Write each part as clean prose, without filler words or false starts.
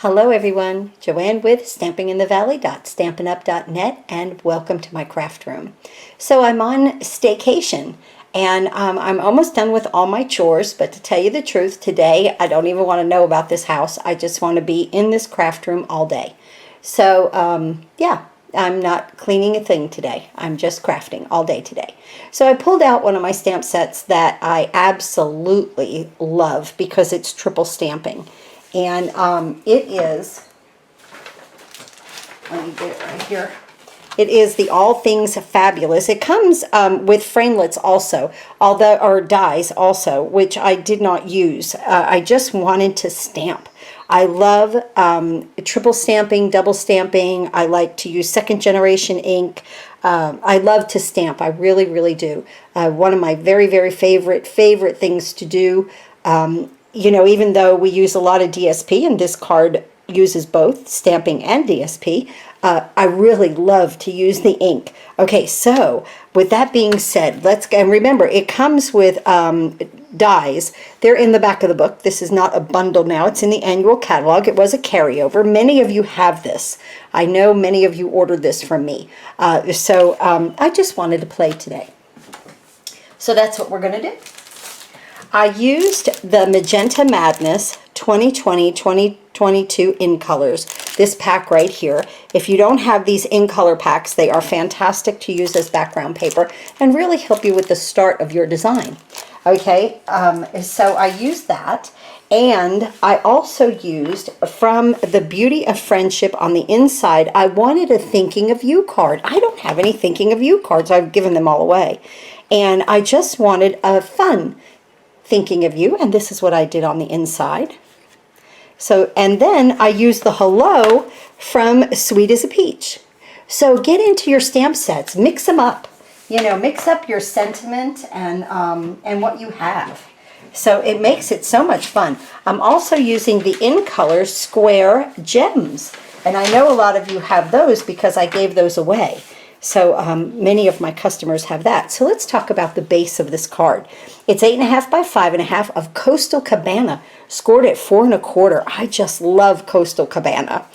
Hello everyone, Joanne with stampinginthevalley.stampinup.net, and welcome to my craft room. So I'm on staycation and I'm almost done with all my chores, but to tell you the truth, today I don't even want to know about this house. I just want to be in this craft room all day. So yeah, I'm not cleaning a thing today. I'm just crafting all day today. So I pulled out one of my stamp sets that I absolutely love because it's triple stamping. And it is, let me get it right here. It is the All Things Fabulous. It comes with framelits also, or dies also, which I did not use. I just wanted to stamp. I love triple stamping, double stamping. I like to use second generation ink. I love to stamp. I really, really do. One of my very, very favorite things to do. You know, even though we use a lot of DSP, and this card uses both stamping and DSP, I really love to use the ink. Okay, so with that being said, and remember, it comes with dies. They're in the back of the book. This is not a bundle now. It's in the annual catalog. It was a carryover. Many of you have this. I know many of you ordered this from me. So I just wanted to play today. So that's what we're going to do. I used the Magenta Madness 2020-2022 in colors, this pack right here. If you don't have these in color packs, they are fantastic to use as background paper and really help you with the start of your design. Okay, so I used that, and I also used from the Beauty of Friendship on the inside. I wanted a Thinking of You card. I don't have any Thinking of You cards. I've given them all away. And I just wanted a fun Thinking of You, and this is what I did on the inside. So, and then I used the Hello from Sweet as a Peach. So get into your stamp sets, mix them up. You know, mix up your sentiment and what you have. So it makes it so much fun. I'm also using the In Color Square Gems, and I know a lot of you have those because I gave those away. So many of my customers have that. So let's talk about the base of this card. It's 8.5 by 5.5 of Costal Cabana, scored at 4 1/4. I just love Costal Cabana.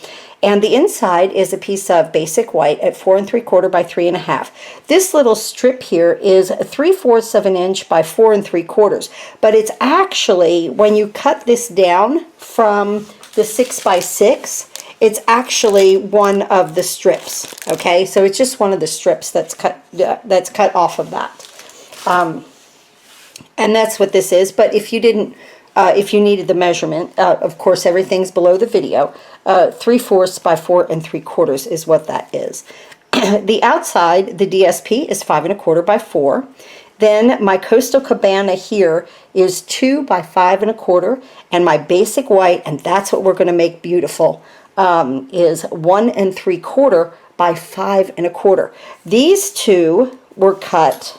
And the inside is a piece of basic white at 4 3/4 by 3 1/2. This little strip here is 3/4 of an inch by 4 3/4. But it's actually, when you cut this down from the 6 by 6, it's actually one of the strips. Okay, so it's just one of the strips that's cut off of that. And that's what this is. But if you didn't, if you needed the measurement, of course everything's below the video. 3/4 by 4 3/4 is what that is. The outside, the DSP, is 5 1/4 by 4. Then my Costal Cabana here is 2 by 5 1/4, and my basic white, and that's what we're going to make beautiful, is 1 3/4 by 5 1/4. These two were cut.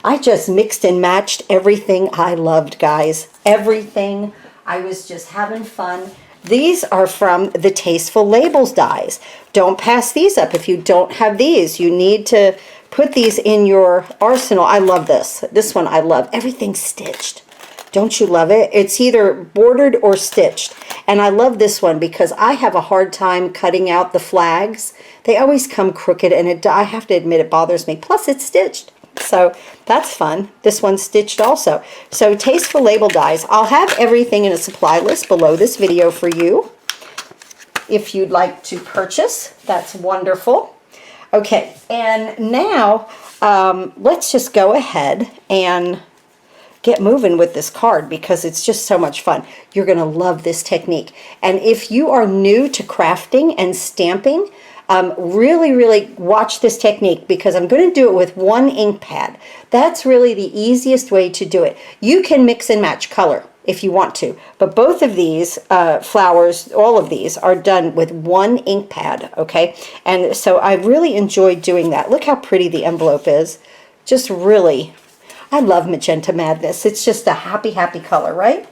I just mixed and matched everything I loved, guys. Everything. I was just having fun. These are from the Tasteful Labels dies. Don't pass these up. If you don't have these, you need to put these in your arsenal. I love this. This one I love. Everything's stitched. Don't you love it? It's either bordered or stitched. And I love this one because I have a hard time cutting out the flags. They always come crooked, and I have to admit it bothers me. Plus, it's stitched. So that's fun. This one's stitched also. So Tasteful Label dies. I'll have everything in a supply list below this video for you. If you'd like to purchase, that's wonderful. Okay, and now let's just go ahead and get moving with this card because it's just so much fun. You're going to love this technique. And if you are new to crafting and stamping, really watch this technique because I'm going to do it with one ink pad. That's really the easiest way to do it. You can mix and match color if you want to, but both of these flowers, all of these, are done with one ink pad, okay? And so I really enjoyed doing that. Look how pretty the envelope is. Just really, I love Magenta Madness. It's just a happy color, right?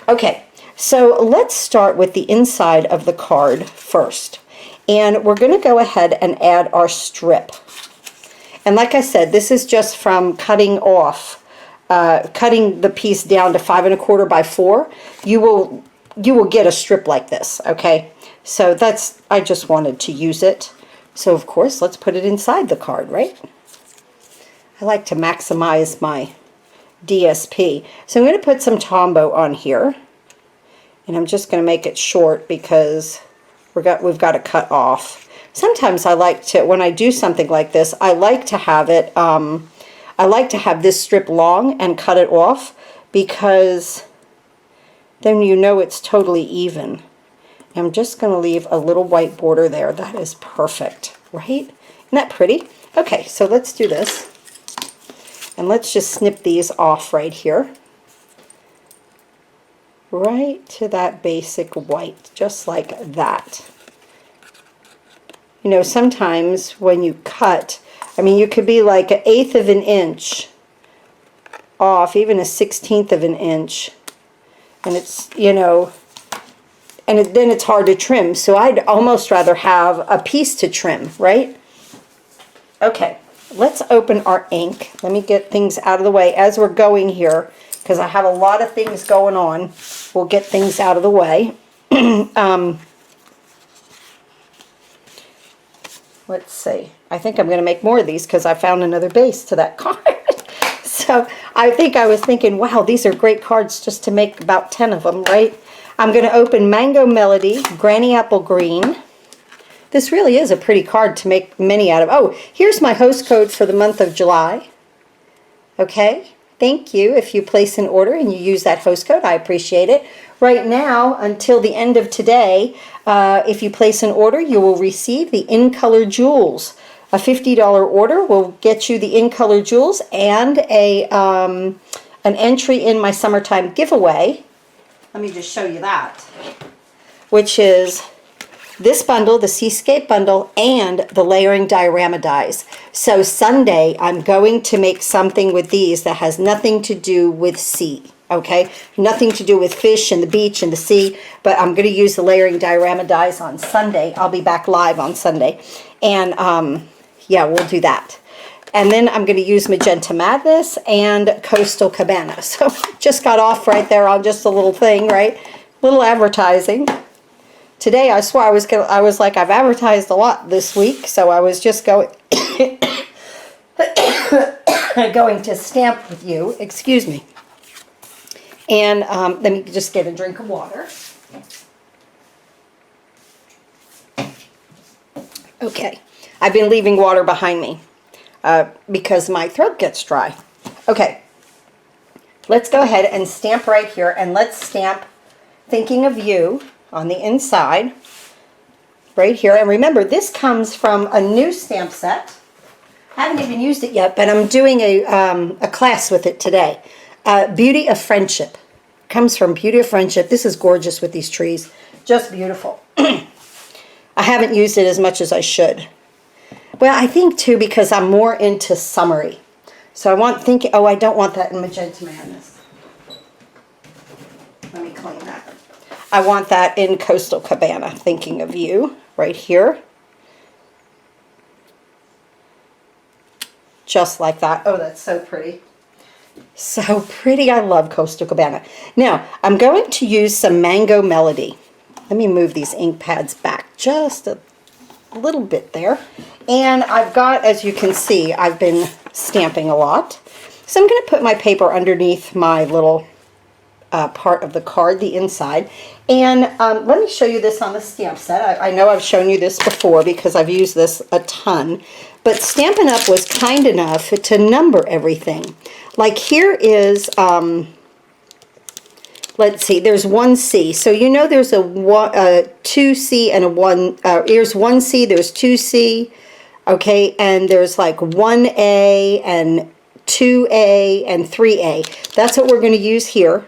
Okay, so let's start with the inside of the card first. And we're going to go ahead and add our strip. And like I said, this is just from cutting off, cutting the piece down to 5 1/4 by 4. You will get a strip like this, okay? So that's, I just wanted to use it. So of course, let's put it inside the card, right? I like to maximize my DSP. So I'm going to put some Tombow on here. And I'm just going to make it short because we've got to cut off. Sometimes I like to, when I do something like this, I like to have it, I like to have this strip long and cut it off, because then you know it's totally even. I'm just going to leave a little white border there. That is perfect, right? Isn't that pretty? Okay, so let's do this. And let's just snip these off right here. Right to that basic white, just like that. You know, sometimes when you cut, I mean, you could be like 1/8 of an inch off, even 1/16 of an inch. And it's, you know, and then it's hard to trim. So I'd almost rather have a piece to trim, right? Okay, let's open our ink. Let me get things out of the way as we're going here, because I have a lot of things going on. We'll get things out of the way. Let's see. I think I'm going to make more of these because I found another base to that card. So I think I was thinking, wow, these are great cards just to make about 10 of them, right? I'm going to open Mango Melody, Granny Apple Green. This really is a pretty card to make many out of. Oh, here's my host code for the month of July. Okay, thank you. If you place an order and you use that host code, I appreciate it. Right now, until the end of today, if you place an order, you will receive the In Color Jewels. A $50 order will get you the In Color Jewels and an entry in my summertime giveaway. Let me just show you that, which is this bundle, the Seascape bundle, and the layering diorama dies. So Sunday, I'm going to make something with these that has nothing to do with sea, okay? Nothing to do with fish and the beach and the sea, but I'm going to use the layering diorama dies on Sunday. I'll be back live on Sunday. And yeah, we'll do that. And then I'm going to use Magenta Madness and Coastal Cabana. So just got off right there on just a little thing, right? Little advertising. Today, I swear I was like, I've advertised a lot this week, so I was just going going to stamp with you. Excuse me. And let me just get a drink of water. Okay, I've been leaving water behind me because my throat gets dry. Okay, let's go ahead and stamp right here, and let's stamp Thinking of You on the inside, right here. And remember, this comes from a new stamp set. I haven't even used it yet, but I'm doing a class with it today. Beauty of Friendship. Comes from Beauty of Friendship. This is gorgeous with these trees. Just beautiful. I haven't used it as much as I should. Well, I think, too, because I'm more into summery. So I want thinking, oh, I don't want that in Magenta Madness. Let me clean that. I want that in Coastal Cabana, Thinking of You, right here. Just like that. Oh, that's so pretty. So pretty. I love Coastal Cabana. Now, I'm going to use some Mango Melody. Let me move these ink pads back just a little bit there. And I've got, as you can see, I've been stamping a lot. So I'm going to put my paper underneath my little part of the card, the inside. And let me show you this on the stamp set. I know I've shown you this before because I've used this a ton. But Stampin' Up! Was kind enough to number everything. Like here is, let's see, there's 1C. So you know there's a 2C and a 1, here's 1C, there's 2C, okay, and there's like 1A and 2A and 3A. That's what we're going to use here.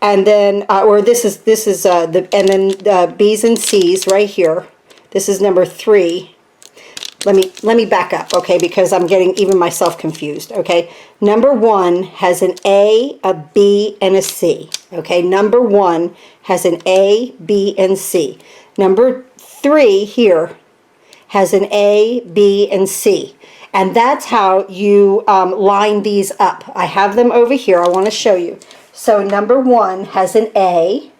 And then, or this is and then B's and C's right here. This is number 3. Let me back up, okay, because I'm getting even myself confused, okay. Number 1 has an A, a B, and a C, okay. Number 1 has an A, B, and C. Number 3 here has an A, B, and C. And that's how you line these up. I have them over here. I want to show you. So number 1 has an A,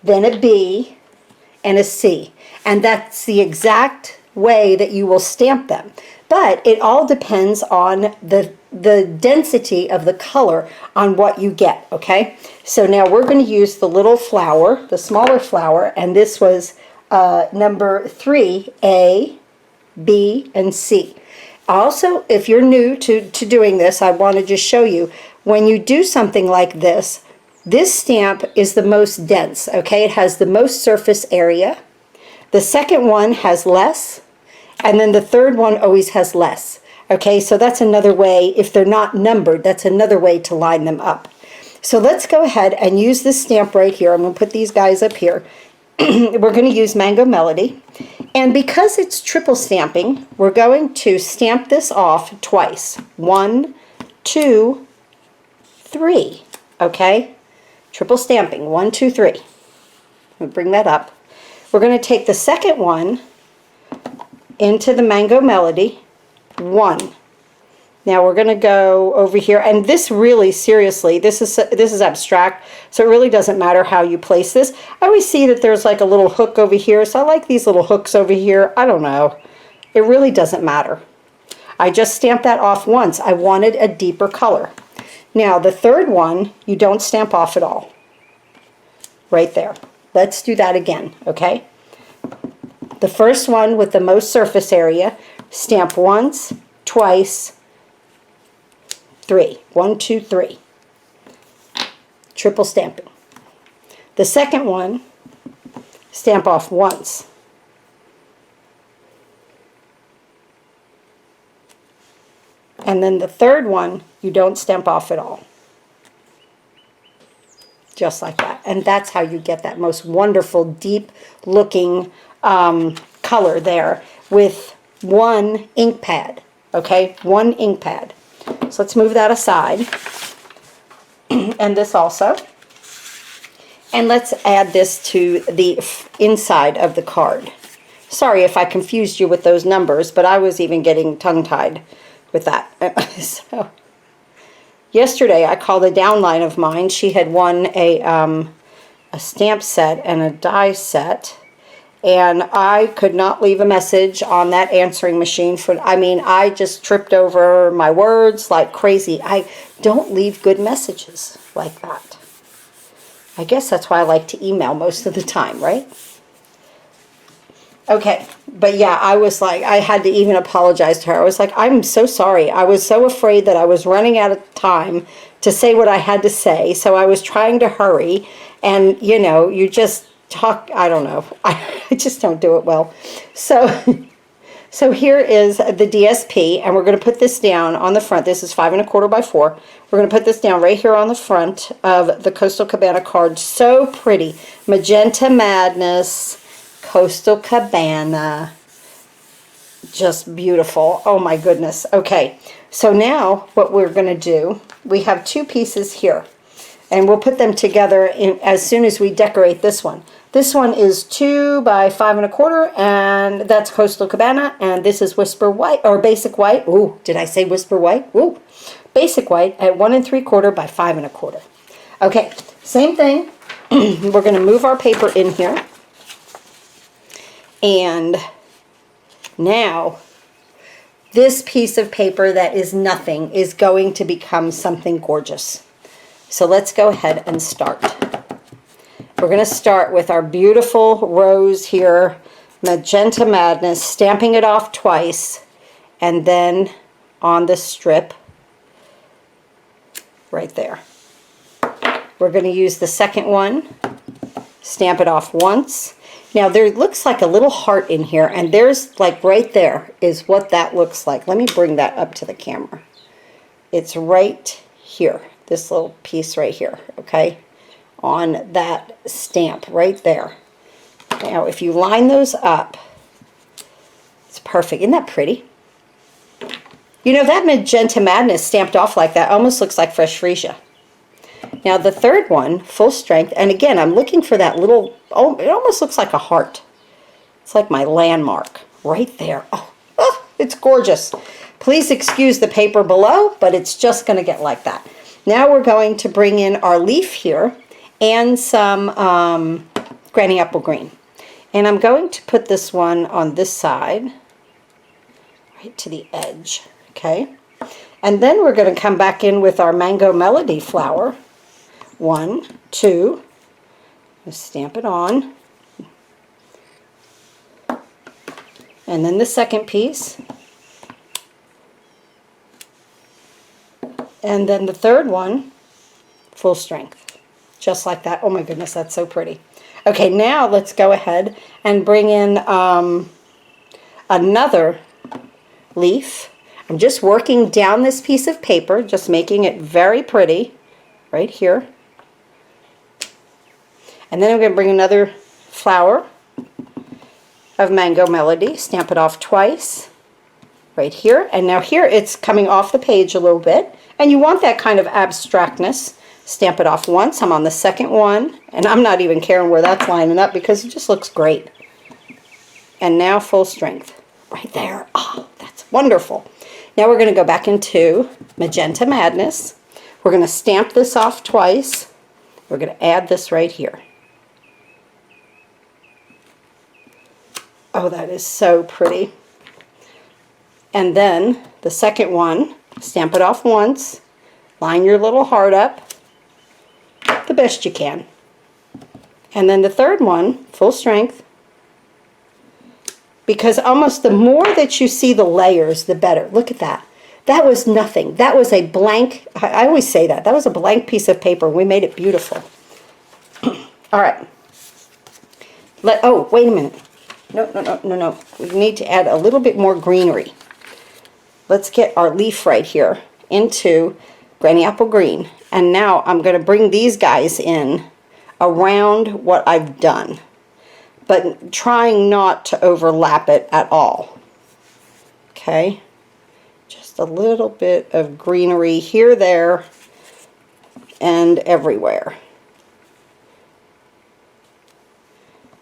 then a B, and a C. And that's the exact way that you will stamp them. But it all depends on the density of the color on what you get, okay? So now we're going to use the little flower, the smaller flower, and this was number 3, A, B, and C. Also, if you're new to doing this, I want to just show you, when you do something like this, this stamp is the most dense, okay? It has the most surface area. The second one has less, and then the third one always has less. Okay, so that's another way, if they're not numbered, that's another way to line them up. So let's go ahead and use this stamp right here. I'm going to put these guys up here. We're going to use Mango Melody. And because it's triple stamping, we're going to stamp this off twice. 1, 2, 3. Okay? Triple stamping. 1, 2, 3. We'll bring that up. We're going to take the second one into the Mango Melody. 1. Now we're going to go over here, and this really, seriously, this is abstract, so it really doesn't matter how you place this. I always see that there's like a little hook over here, so I like these little hooks over here. I don't know. It really doesn't matter. I just stamped that off once. I wanted a deeper color. Now the third one, you don't stamp off at all. Right there. Let's do that again, okay? The first one with the most surface area, stamp once, twice, 3. 1, 2, 3. Triple stamping. The second one, stamp off once. And then the third one, you don't stamp off at all. Just like that. And that's how you get that most wonderful, deep looking color there with one ink pad. Okay, one ink pad. So let's move that aside. And this also. And let's add this to the inside of the card. Sorry if I confused you with those numbers, but I was even getting tongue-tied with that. So, yesterday I called a downline of mine. She had won a stamp set and a die set. And I could not leave a message on that answering machine. I just tripped over my words like crazy. I don't leave good messages like that. I guess that's why I like to email most of the time, right? Okay, but yeah, I was like, I had to even apologize to her. I was like, I'm so sorry. I was so afraid that I was running out of time to say what I had to say. So I was trying to hurry. And, you know, you just talk, I don't know. I just don't do it well. So here is the DSP, and we're going to put this down on the front. This is 5 1/4 by 4. We're going to put this down right here on the front of the Costal Cabana card. So pretty. Magenta Madness, Costal Cabana. Just beautiful. Oh my goodness. Okay, so now what we're going to do, we have 2 pieces here. And we'll put them together as soon as we decorate this one. This one is 2 by 5 1/4, and that's Costal Cabana. And this is Whisper White, or Basic White. Ooh, did I say Whisper White? Ooh, Basic White at 1 3/4 by 5 1/4. Okay, same thing. We're going to move our paper in here. And now, this piece of paper that is nothing is going to become something gorgeous. So let's go ahead and start. We're going to start with our beautiful rose here, Magenta Madness, stamping it off twice, and then on the strip right there. We're going to use the second one, stamp it off once. Now there looks like a little heart in here, and there's like right there is what that looks like. Let me bring that up to the camera. It's right here. This little piece right here, okay, on that stamp right there. Now, if you line those up, it's perfect. Isn't that pretty? You know, that Magenta Madness stamped off like that almost looks like fresh freesia. Now, the third one, full strength, and again, I'm looking for that little, oh, it almost looks like a heart. It's like my landmark right there. Oh, it's gorgeous. Please excuse the paper below, but it's just going to get like that. Now we're going to bring in our leaf here and some Granny Apple Green. And I'm going to put this one on this side, right to the edge, okay? And then we're going to come back in with our Mango Melody flower. 1, 2, stamp it on. And then the second piece. And then the third one, full strength. Just like that. Oh my goodness, that's so pretty. Okay, now let's go ahead and bring in another leaf. I'm just working down this piece of paper, just making it very pretty, right here. And then I'm going to bring another flower of Mango Melody, stamp it off twice, right here. And now here it's coming off the page a little bit, and you want that kind of abstractness. Stamp it off once. I'm on the second one, and I'm not even caring where that's lining up because it just looks great. And now full strength, right there. Oh, that's wonderful. Now we're going to go back into Magenta Madness. We're going to stamp this off twice. We're going to add this right here. Oh, that is so pretty. And then the second one, stamp it off once, line your little heart up the best you can. And then the third one, full strength, because almost the more that you see the layers, the better. Look at that. That was nothing. That was a blank, I always say that. That was a blank piece of paper. We made it beautiful. All right. Oh, wait a minute. No. We need to add a little bit more greenery. Let's get our leaf right here into Granny Apple Green. And now I'm going to bring these guys in around what I've done, but trying not to overlap it at all. Okay? Just a little bit of greenery here, there, and everywhere.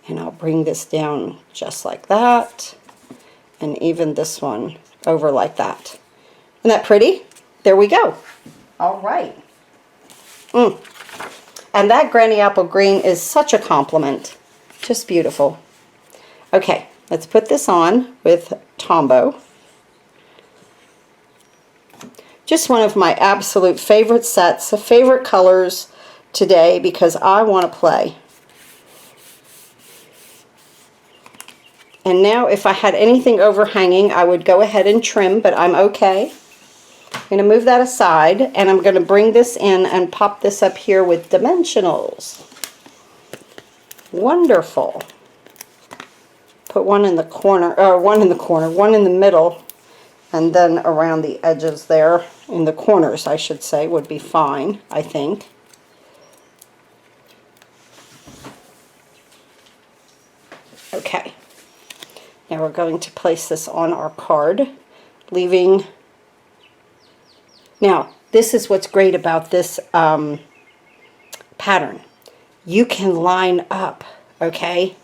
And I'll bring this down just like that, and even this one over like that. Isn't that pretty? There we go. All right. And that Granny Apple Green is such a compliment. Just beautiful. Okay, let's put this on with Tombow. Just one of my absolute favorite sets, favorite colors today because I want to play. And now if I had anything overhanging, I would go ahead and trim, but I'm okay. I'm going to move that aside, and I'm going to bring this in and pop this up here with dimensionals. Wonderful. Put one in the corner, one in the middle, and then around the edges there, in the corners, I should say, would be fine, I think. Okay. Now we're going to place this on our card, leaving... Now, this is what's great about this pattern. You can line up, okay,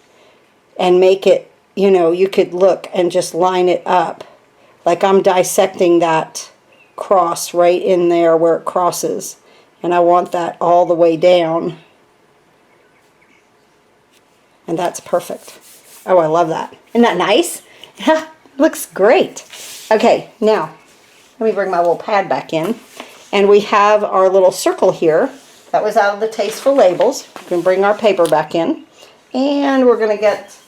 and make it, you know, you could look and just line it up. Like I'm dissecting that cross right in there where it crosses. And I want that all the way down. And that's perfect. Oh, I love that. Isn't that nice? Yeah, looks great. Okay, now... Let me bring my little pad back in. And we have our little circle here. That was out of the Tasteful Labels. We're going to bring our paper back in. And we're going to get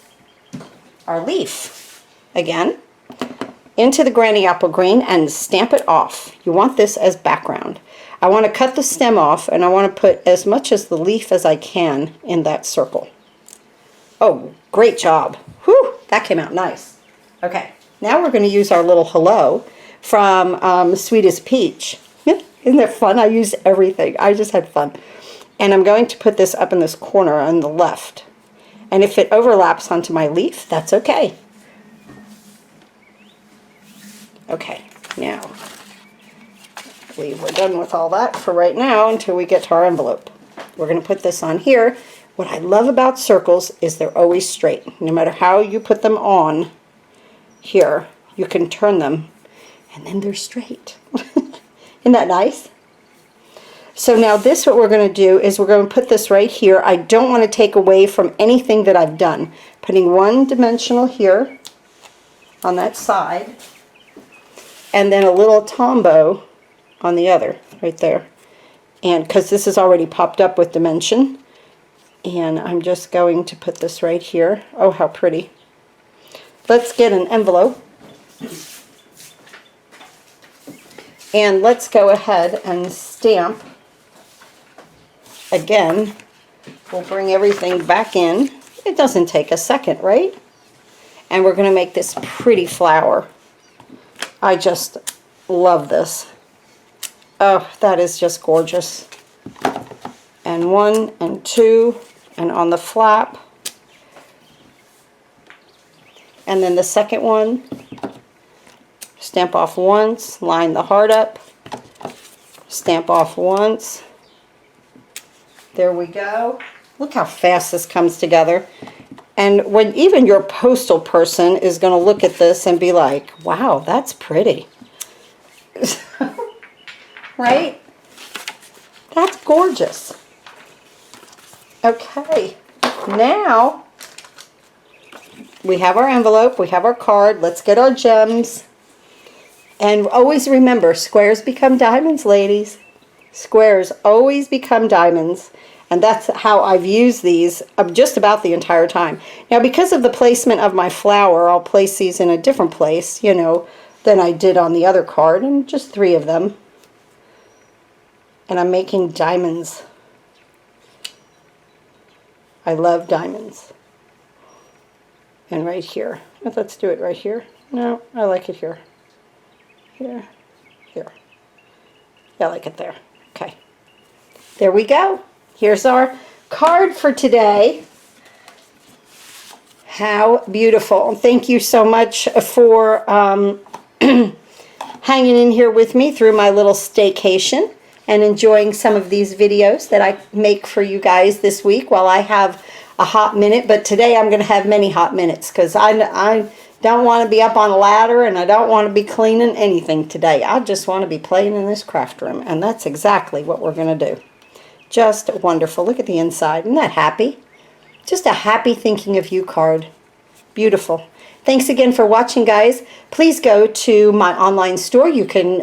our leaf again into the Granny Apple Green and stamp it off. You want this as background. I want to cut the stem off, and I want to put as much as the leaf as I can in that circle. Oh, great job. Whew, that came out nice. Okay, now we're going to use our little hello from Sweet as Peach. Isn't that fun? I used everything. I just had fun. And I'm going to put this up in this corner on the left. And if it overlaps onto my leaf, that's okay. Okay, now, I believe we're done with all that for right now until we get to our envelope. We're going to put this on here. What I love about circles is they're always straight. No matter how you put them on here, you can turn them and then they're straight. Isn't that nice? So now what we're going to do is we're going to put this right here. I don't want to take away from anything that I've done. putting one dimensional here on that side, and then a little tombow on the other, right there. And because this is already popped up with dimension, and I'm just going to put this right here. Oh, how pretty. Let's get an envelope. And let's go ahead and stamp. Again, we'll bring everything back in. It doesn't take a second, right? And we're going to make this pretty flower. I just love this. Oh, that is just gorgeous. And 1 and 2, and on the flap. And then the second one, stamp off once, line the heart up, stamp off once. There we go. Look how fast this comes together. And when even your postal person is going to look at this and be like, wow, that's pretty. Right? That's gorgeous. Okay, now we have our envelope, we have our card. Let's get our gems. And always remember, squares become diamonds, ladies. Squares always become diamonds. And that's how I've used these just about the entire time. Now, because of the placement of my flower, I'll place these in a different place, you know, than I did on the other card, and just 3 of them. And I'm making diamonds. I love diamonds. And right here. Let's do it right here. No, I like it here. Here. Here. Yeah, I like it there. Okay. There we go. Here's our card for today. How beautiful. Thank you so much for hanging in here with me through my little staycation and enjoying some of these videos that I make for you guys this week while I have a hot minute. But today I'm going to have many hot minutes because I don't want to be up on a ladder and I don't want to be cleaning anything today. I just want to be playing in this craft room, and that's exactly what we're going to do. Just wonderful. Look at the inside. Isn't that happy? Just a happy thinking of you card. Beautiful. Thanks again for watching, guys. Please go to my online store. You can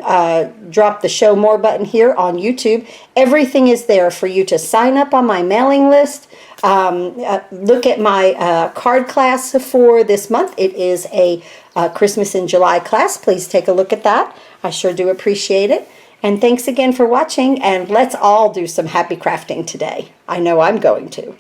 drop the Show More button here on YouTube. Everything is there for you to sign up on my mailing list. Look at my card class for this month. It is a Christmas in July class. Please take a look at that. I sure do appreciate it. And thanks again for watching, and let's all do some happy crafting today. I know I'm going to.